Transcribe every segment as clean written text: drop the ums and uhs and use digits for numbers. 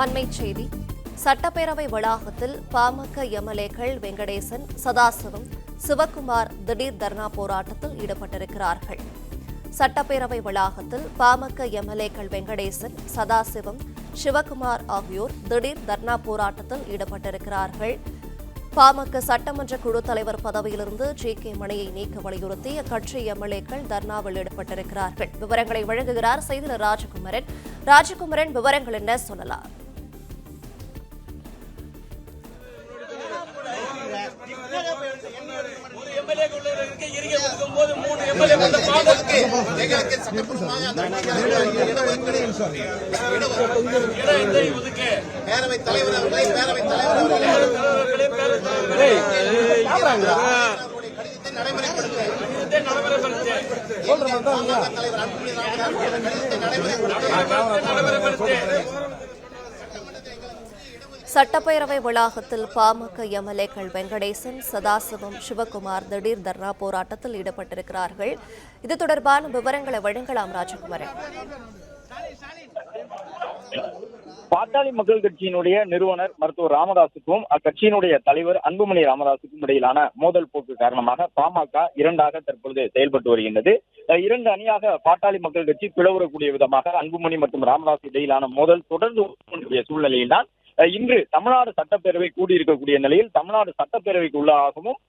அண்மைச் செய்தி. சட்டப்பேரவை வளாகத்தில் பாமக எம்எல்ஏக்கள் வெங்கடேசன், சதாசிவம், சிவக்குமார் திடீர் தர்ணா போராட்டத்தில் ஈடுபட்டிருக்கிறார்கள். சட்டப்பேரவை வளாகத்தில் பாமக எம்எல்ஏக்கள் வெங்கடேசன், சதாசிவம், சிவக்குமார் ஆகியோர் திடீர் தர்ணா போராட்டத்தில் ஈடுபட்டிருக்கிறார்கள். பாமக சட்டமன்ற குழு தலைவர் பதவியிலிருந்து ஜி.கே. மணியை நீக்க வலியுறுத்தி அக்கட்சி எம்எல்ஏக்கள் தர்ணாவில் ஈடுபட்டிருக்கிறார்கள். விவரங்களை வழங்குகிறார் செய்தியாளர் ராஜகுமரன். ராஜகுமரன், விவரங்கள் என்ன சொல்லலாம்? பேரவைத் தலைவர் அவர்களை சட்டப்பேரவை வளாகத்தில் பாமக எம்எல்ஏக்கள் வெங்கடேசன், சதாசிவம், சிவக்குமார் திடீர் தர்ணா போராட்டத்தில் ஈடுபட்டிருக்கிறார்கள். இது தொடர்பான விவரங்களை வழங்கலாம் ராஜகுமரன். பாட்டாளி மக்கள் கட்சியினுடைய நிறுவனர் மருத்துவர் ராமதாசுக்கும் அக்கட்சியினுடைய தலைவர் அன்புமணி ராமதாசுக்கும் இடையிலான மோதல் போக்கு காரணமாக பாமக இரண்டாக தற்பொழுது செயல்பட்டு வருகின்றது. இரண்டு அணியாக பாட்டாளி மக்கள் கட்சி பிளவுறக்கூடிய விதமாக அன்புமணி மற்றும் ராமதாஸ் இடையிலான மோதல் தொடர்ந்து சூழ்நிலையில்தான் இன்று தமிழ்நாடு சட்டப்பேரவை கூடியிருக்கக்கூடிய நிலையில் தமிழ்நாடு சட்டப்பேரவைக்கு உள்ளாகவும்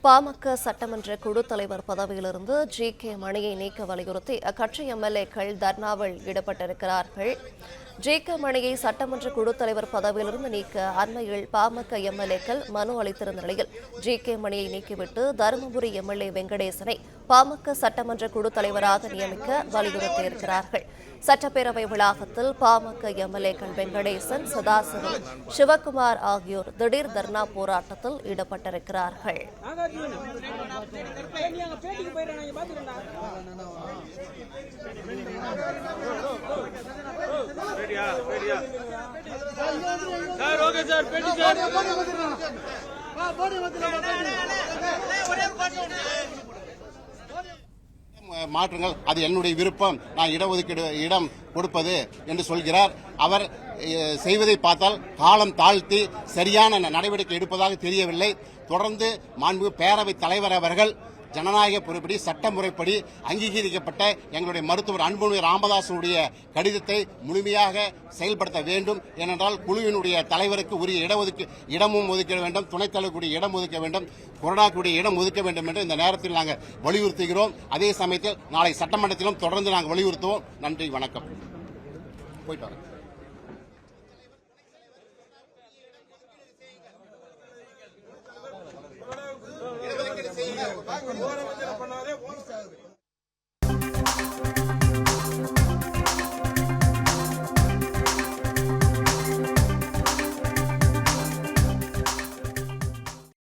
பாமக சட்டமன்ற குழு தலைவர் பதவியிலிருந்து ஜி.கே. மணியை நீக்க வலியுறுத்தி அக்கட்சி எம்எல்ஏக்கள் தர்ணாவில் ஈடுபட்டிருக்கிறார்கள். ஜி.கே. மணியை சட்டமன்ற குழு தலைவர் பதவியிலிருந்து நீக்க அண்மையில் பாமக எம்எல்ஏக்கள் மனு அளித்திருந்த நிலையில் ஜி.கே. மணியை நீக்கிவிட்டு தருமபுரி எம்எல்ஏ வெங்கடேசனை பாமக சட்டமன்ற குழு தலைவராக நியமிக்க வலியுறுத்தியிருக்கிறார்கள். சட்டப்பேரவை வளாகத்தில் பாமக எம்எல்ஏக்கள் வெங்கடேசன், சதாசிவம், சிவக்குமார் ஆகியோர் திடீர் தர்ணா போராட்டத்தில் ஈடுபட்டிருக்கிறார்கள். மாற்றுங்கள், அது என்னுடைய விருப்பம், நான் இடஒதுக்கீடு இடம் கொடுப்பது என்று சொல்கிறார். அவர் செய்வதை பார்த்தால் காலம் தாழ்த்தி சரியான நடவடிக்கை எடுப்பதாக தெரியவில்லை. தொடர்ந்து மாண்புமிகு பேரவைத் தலைவர் அவர்கள் ஜனநாயக பொறுப்படி சட்ட முறைப்படி அங்கீகரிக்கப்பட்ட எங்களுடைய மருத்துவர் அன்புமணி ராமதாசுடைய கடிதத்தை முழுமையாக செயல்படுத்த வேண்டும். ஏனென்றால் குழுவினுடைய தலைவருக்கு உரிய இடமும் ஒதுக்க வேண்டும், துணைத் தலைவருடைய இடம் ஒதுக்க வேண்டும், கொறடாக்குடைய இடம் ஒதுக்க வேண்டும் என்று இந்த நேரத்தில் நாங்கள் வலியுறுத்துகிறோம். அதே சமயத்தில் நாளை சட்டமன்றத்திலும் தொடர்ந்து நாங்கள் வலியுறுத்துவோம். நன்றி, வணக்கம். போயிட்டு